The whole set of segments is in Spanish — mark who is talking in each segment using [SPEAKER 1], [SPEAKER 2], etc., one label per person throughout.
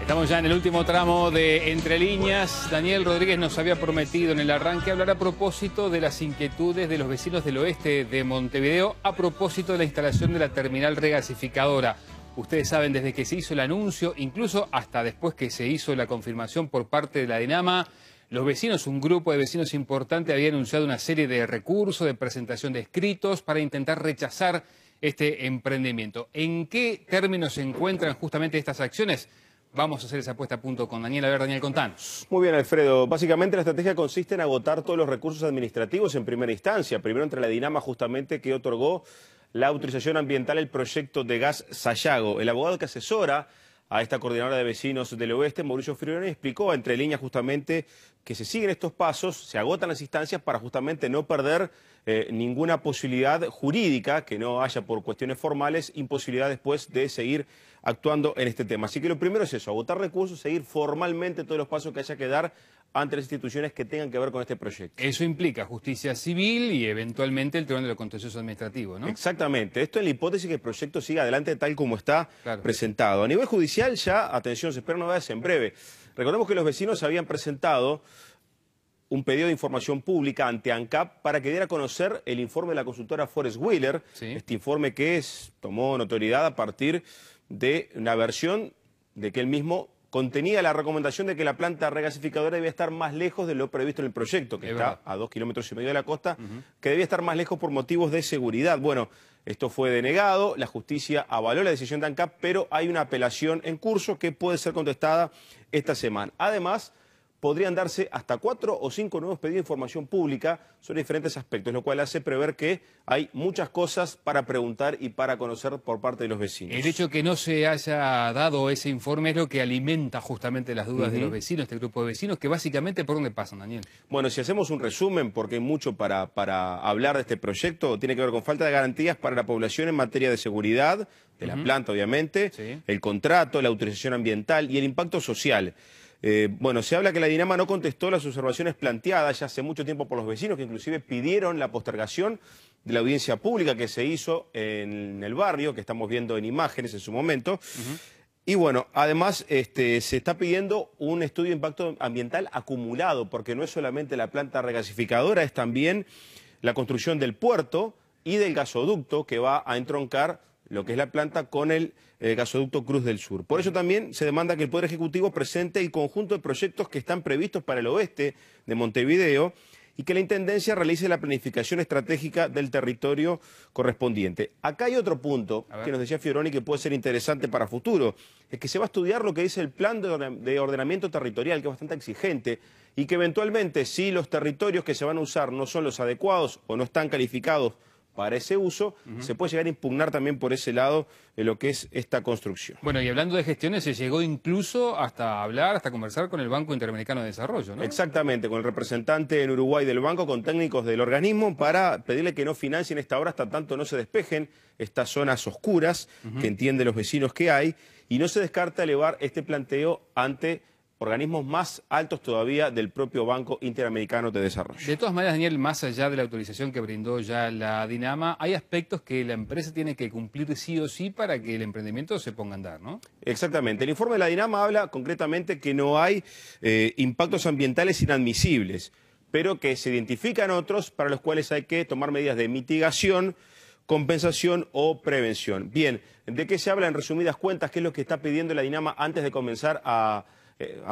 [SPEAKER 1] Estamos ya en el último tramo de Entre Líneas. Daniel Rodríguez nos había prometido en el arranque hablar a propósito de las inquietudes de los vecinos del oeste de Montevideo a propósito de la instalación de la terminal regasificadora. Ustedes saben, desde que se hizo el anuncio, incluso hasta después que se hizo la confirmación por parte de la DINAMA, los vecinos, un grupo de vecinos importante, había anunciado una serie de recursos, de presentación de escritos para intentar rechazar este emprendimiento. ¿En qué términos se encuentran justamente estas acciones? Vamos a hacer esa puesta a punto con Daniel. A ver, Daniel, contanos.
[SPEAKER 2] Muy bien, Alfredo. Básicamente la estrategia consiste en agotar todos los recursos administrativos en primera instancia. Primero entre la DINAMA, justamente, que otorgó la autorización ambiental al proyecto de gas Sayago. El abogado que asesora a esta coordinadora de vecinos del oeste, Mauricio Frioni, explicó entre líneas justamente que se siguen estos pasos, se agotan las instancias para justamente no perder ninguna posibilidad jurídica, que no haya por cuestiones formales imposibilidad después de seguir actuando en este tema. Así que lo primero es eso, agotar recursos, seguir formalmente todos los pasos que haya que dar ante las instituciones que tengan que ver con este proyecto.
[SPEAKER 1] Eso implica justicia civil y eventualmente el Tribunal de lo Contencioso Administrativo, ¿no?
[SPEAKER 2] Exactamente. Esto en la hipótesis que el proyecto siga adelante tal como está presentado. A nivel judicial ya, atención, se esperan novedades en breve. Recordemos que los vecinos habían presentado un pedido de información pública ante ANCAP para que diera a conocer el informe de la consultora Forest Wheeler. Sí. Este informe que tomó notoriedad a partir de una versión de que él mismo contenía la recomendación de que la planta regasificadora debía estar más lejos de lo previsto en el proyecto, que está a 2,5 kilómetros de la costa, que debía estar más lejos por motivos de seguridad. Bueno, esto fue denegado, la justicia avaló la decisión de ANCAP, pero hay una apelación en curso que puede ser contestada esta semana. Además, podrían darse hasta 4 o 5 nuevos pedidos de información pública sobre diferentes aspectos, lo cual hace prever que hay muchas cosas para preguntar y para conocer por parte de los vecinos.
[SPEAKER 1] El hecho de que no se haya dado ese informe es lo que alimenta justamente las dudas de los vecinos, este grupo de vecinos, que básicamente ¿por dónde pasan, Daniel?
[SPEAKER 2] Bueno, si hacemos un resumen, porque hay mucho para hablar de este proyecto, tiene que ver con falta de garantías para la población en materia de seguridad, de la planta obviamente, el contrato, la autorización ambiental y el impacto social. Bueno, se habla que la DINAMA no contestó las observaciones planteadas ya hace mucho tiempo por los vecinos, que inclusive pidieron la postergación de la audiencia pública que se hizo en el barrio, que estamos viendo en imágenes en su momento. Y bueno, además se está pidiendo un estudio de impacto ambiental acumulado, porque no es solamente la planta regasificadora, es también la construcción del puerto y del gasoducto que va a entroncar lo que es la planta con el gasoducto Cruz del Sur. Por eso también se demanda que el Poder Ejecutivo presente el conjunto de proyectos que están previstos para el oeste de Montevideo y que la Intendencia realice la planificación estratégica del territorio correspondiente. Acá hay otro punto que nos decía Fioroni que puede ser interesante para futuro, es que se va a estudiar lo que dice el plan de ordenamiento territorial, que es bastante exigente, y que eventualmente si los territorios que se van a usar no son los adecuados o no están calificados para ese uso, se puede llegar a impugnar también por ese lado lo que es esta construcción.
[SPEAKER 1] Bueno, y hablando de gestiones, se llegó incluso hasta hablar, hasta conversar con el Banco Interamericano de Desarrollo, ¿no?
[SPEAKER 2] Exactamente, con el representante en Uruguay del banco, con técnicos del organismo, para pedirle que no financien esta obra hasta tanto no se despejen estas zonas oscuras que entienden los vecinos que hay, y no se descarta elevar este planteo ante organismos más altos todavía del propio Banco Interamericano de Desarrollo.
[SPEAKER 1] De todas maneras, Daniel, más allá de la autorización que brindó ya la DINAMA, hay aspectos que la empresa tiene que cumplir sí o sí para que el emprendimiento se ponga a andar, ¿no?
[SPEAKER 2] Exactamente. El informe de la DINAMA habla concretamente que no hay impactos ambientales inadmisibles, pero que se identifican otros para los cuales hay que tomar medidas de mitigación, compensación o prevención. Bien, ¿de qué se habla en resumidas cuentas? ¿Qué es lo que está pidiendo la DINAMA antes de comenzar a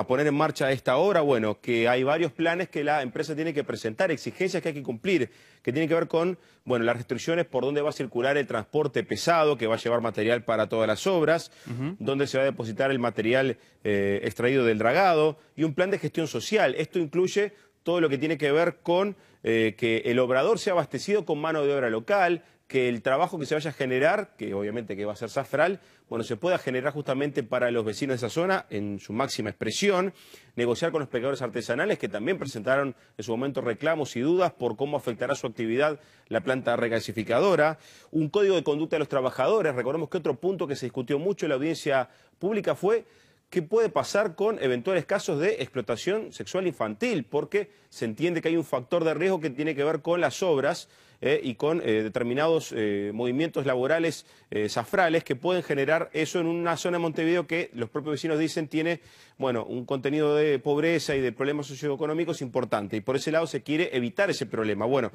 [SPEAKER 2] poner en marcha esta obra? Bueno, que hay varios planes que la empresa tiene que presentar, exigencias que hay que cumplir, que tienen que ver con, bueno, las restricciones por dónde va a circular el transporte pesado, que va a llevar material para todas las obras, dónde se va a depositar el material extraído del dragado, y un plan de gestión social. Esto incluye todo lo que tiene que ver con que el obrador sea abastecido con mano de obra local, que el trabajo que se vaya a generar, que obviamente que va a ser Safral, bueno, se pueda generar justamente para los vecinos de esa zona en su máxima expresión, negociar con los pescadores artesanales que también presentaron en su momento reclamos y dudas por cómo afectará su actividad la planta regasificadora, un código de conducta de los trabajadores. Recordemos que otro punto que se discutió mucho en la audiencia pública fue ¿qué puede pasar con eventuales casos de explotación sexual infantil? Porque se entiende que hay un factor de riesgo que tiene que ver con las obras y con determinados movimientos laborales zafrales que pueden generar eso en una zona de Montevideo que los propios vecinos dicen tiene, bueno, un contenido de pobreza y de problemas socioeconómicos importante. Y por ese lado se quiere evitar ese problema. Bueno,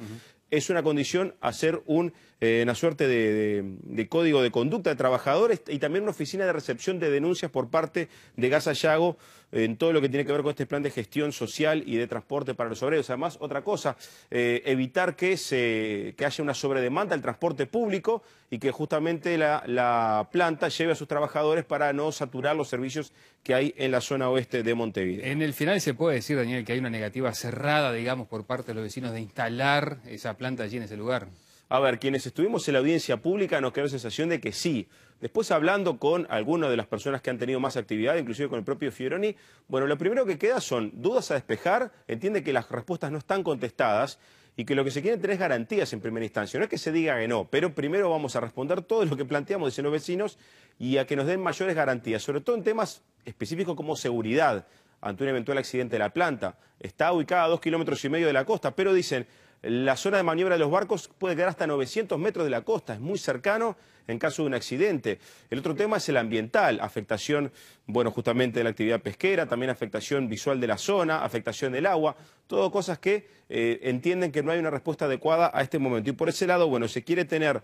[SPEAKER 2] es una condición hacer una suerte de código de conducta de trabajadores y también una oficina de recepción de denuncias por parte de Gas Sayago en todo lo que tiene que ver con este plan de gestión social y de transporte para los obreros. Además, otra cosa, evitar que haya una sobredemanda del transporte público y que justamente la planta lleve a sus trabajadores para no saturar los servicios que hay en la zona oeste de Montevideo.
[SPEAKER 1] En el final se puede decir, Daniel, que hay una negativa cerrada, digamos, por parte de los vecinos de instalar esa planta allí en ese lugar.
[SPEAKER 2] A ver, quienes estuvimos en la audiencia pública nos quedó la sensación de que sí. Después hablando con algunas de las personas que han tenido más actividad, inclusive con el propio Fioroni, bueno, lo primero que queda son dudas a despejar, entiende que las respuestas no están contestadas y que lo que se quiere tener es garantías en primera instancia. No es que se diga que no, pero primero vamos a responder todo lo que planteamos, dicen los vecinos, y a que nos den mayores garantías, sobre todo en temas específicos como seguridad ante un eventual accidente de la planta. Está ubicada a 2,5 kilómetros de la costa, pero dicen, la zona de maniobra de los barcos puede quedar hasta 900 metros de la costa, es muy cercano en caso de un accidente. El otro tema es el ambiental, afectación, bueno, justamente de la actividad pesquera, también afectación visual de la zona, afectación del agua, todo cosas que entienden que no hay una respuesta adecuada a este momento. Y por ese lado, bueno, se quiere tener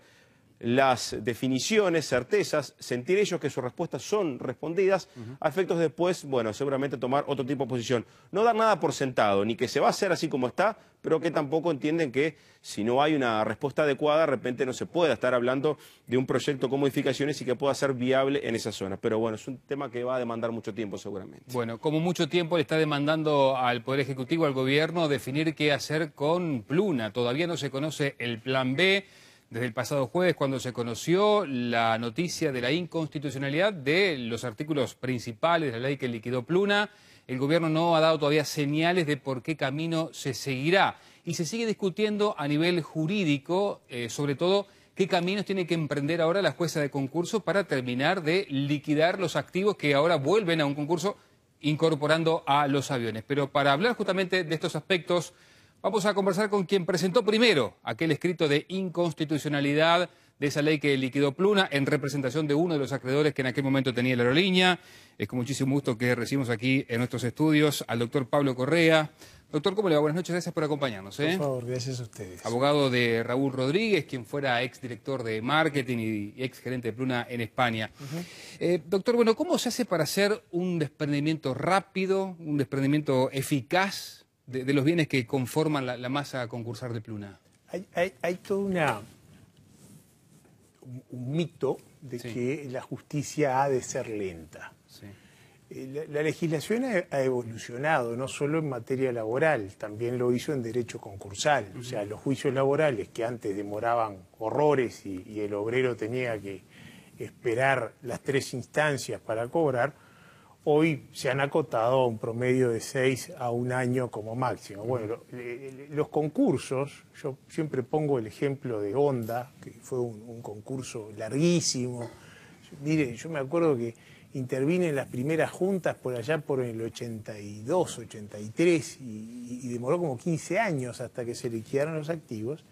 [SPEAKER 2] las definiciones, certezas, sentir ellos que sus respuestas son respondidas, a efectos después, bueno, seguramente tomar otro tipo de posición. No dar nada por sentado, ni que se va a hacer así como está, pero que tampoco entienden que si no hay una respuesta adecuada, de repente no se pueda estar hablando de un proyecto con modificaciones y que pueda ser viable en esa zona. Pero bueno, es un tema que va a demandar mucho tiempo seguramente.
[SPEAKER 1] Bueno, como mucho tiempo le está demandando al Poder Ejecutivo, al Gobierno, definir qué hacer con Pluna. Todavía no se conoce el plan B. Desde el pasado jueves, cuando se conoció la noticia de la inconstitucionalidad de los artículos principales de la ley que liquidó Pluna, el gobierno no ha dado todavía señales de por qué camino se seguirá. Y se sigue discutiendo a nivel jurídico, sobre todo, qué caminos tiene que emprender ahora la jueza de concurso para terminar de liquidar los activos que ahora vuelven a un concurso incorporando a los aviones. Pero para hablar justamente de estos aspectos, vamos a conversar con quien presentó primero aquel escrito de inconstitucionalidad de esa ley que liquidó Pluna en representación de uno de los acreedores que en aquel momento tenía la aerolínea. Es con muchísimo gusto que recibimos aquí en nuestros estudios al doctor Pablo Correa. Doctor, ¿cómo le va? Buenas noches, gracias por acompañarnos.
[SPEAKER 3] Por favor, gracias a ustedes.
[SPEAKER 1] Abogado de Raúl Rodríguez, quien fuera exdirector de marketing y exgerente de Pluna en España. Doctor, bueno, ¿cómo se hace para hacer un desprendimiento rápido, un desprendimiento eficaz de los bienes que conforman la masa concursal de Pluna?
[SPEAKER 3] Hay todo un mito de que la justicia ha de ser lenta.
[SPEAKER 1] Sí.
[SPEAKER 3] La legislación ha evolucionado, no solo en materia laboral, también lo hizo en derecho concursal. O sea, los juicios laborales que antes demoraban horrores y el obrero tenía que esperar las 3 instancias para cobrar, hoy se han acotado a un promedio de 6 a 1 año como máximo. Bueno, los concursos, yo siempre pongo el ejemplo de Honda, que fue un concurso larguísimo. Mire, yo me acuerdo que intervine en las primeras juntas por allá por el 82, 83 y demoró como 15 años hasta que se liquidaron los activos.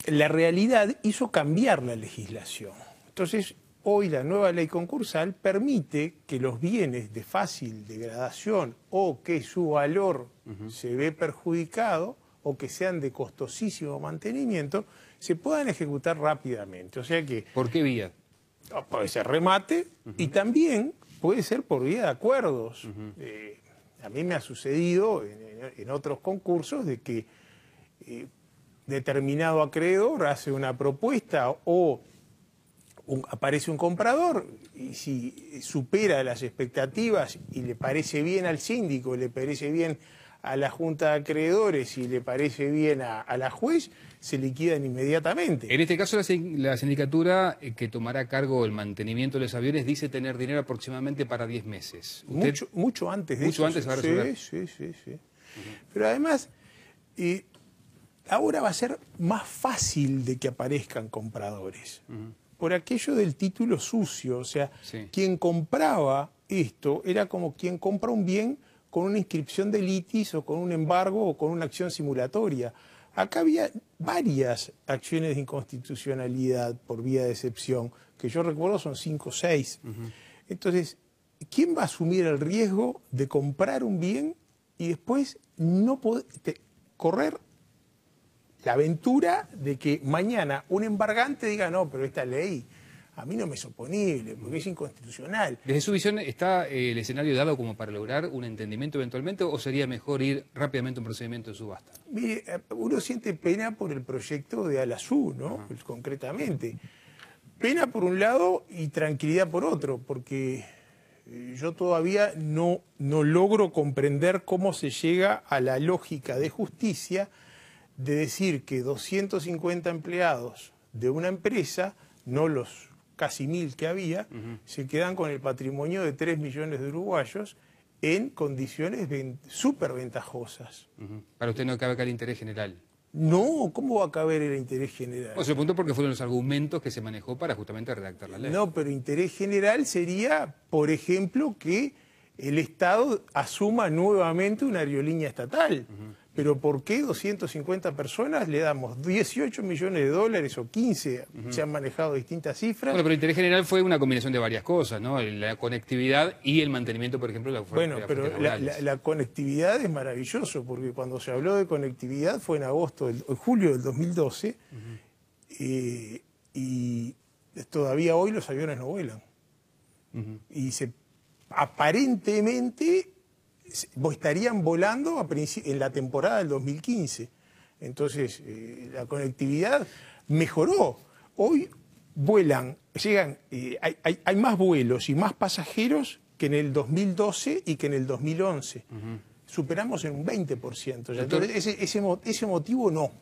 [SPEAKER 3] La realidad hizo cambiar la legislación. Entonces, hoy la nueva ley concursal permite que los bienes de fácil degradación o que su valor se ve perjudicado o que sean de costosísimo mantenimiento, se puedan ejecutar rápidamente. O sea que...
[SPEAKER 1] ¿Por qué vía?
[SPEAKER 3] Puede ser remate y también puede ser por vía de acuerdos. A mí me ha sucedido en otros concursos de que determinado acreedor hace una propuesta o aparece un comprador y si supera las expectativas y le parece bien al síndico, le parece bien a la junta de acreedores y le parece bien a la juez, se liquidan inmediatamente.
[SPEAKER 1] En este caso, la sindicatura que tomará a cargo el mantenimiento de los aviones dice tener dinero aproximadamente para 10 meses.
[SPEAKER 3] Mucho antes de
[SPEAKER 1] mucho
[SPEAKER 3] eso.
[SPEAKER 1] Antes de resolver.
[SPEAKER 3] Sí. Pero además, ahora va a ser más fácil de que aparezcan compradores. Por aquello del título sucio. O sea, quien compraba esto era como quien compra un bien con una inscripción de litis o con un embargo o con una acción simulatoria. Acá había varias acciones de inconstitucionalidad por vía de excepción, que yo recuerdo son 5 o 6. Entonces, ¿quién va a asumir el riesgo de comprar un bien y después no poder correr la aventura de que mañana un embargante diga, no, pero esta ley a mí no me es oponible, porque es inconstitucional?
[SPEAKER 1] Desde su visión, ¿está el escenario dado como para lograr un entendimiento eventualmente o sería mejor ir rápidamente a un procedimiento de subasta?
[SPEAKER 3] Mire, uno siente pena por el proyecto de Alasú, ¿no? Pues, concretamente. Pena por un lado y tranquilidad por otro, porque yo todavía no logro comprender cómo se llega a la lógica de justicia de decir que 250 empleados de una empresa, no los casi 1000 que había, se quedan con el patrimonio de 3 millones de uruguayos en condiciones súper ventajosas.
[SPEAKER 1] Para usted no cabe acá el interés general.
[SPEAKER 3] No, ¿cómo va a caber el interés general?
[SPEAKER 1] O se apuntó porque fueron los argumentos que se manejó para justamente redactar la ley.
[SPEAKER 3] No, pero interés general sería, por ejemplo, que el Estado asuma nuevamente una aerolínea estatal. Pero ¿por qué 250 personas le damos 18 millones de dólares o 15? Se han manejado distintas cifras.
[SPEAKER 1] Bueno, pero el interés general fue una combinación de varias cosas, ¿no? La conectividad y el mantenimiento, por ejemplo, de la fuerza.
[SPEAKER 3] Bueno, pero la conectividad es maravilloso, porque cuando se habló de conectividad fue en julio del 2012, y todavía hoy los aviones no vuelan. Y aparentemente estarían volando en la temporada del 2015. Entonces, la conectividad mejoró. Hoy hay más vuelos y más pasajeros que en el 2012 y que en el 2011. Superamos en un 20%. Entonces, ese motivo no.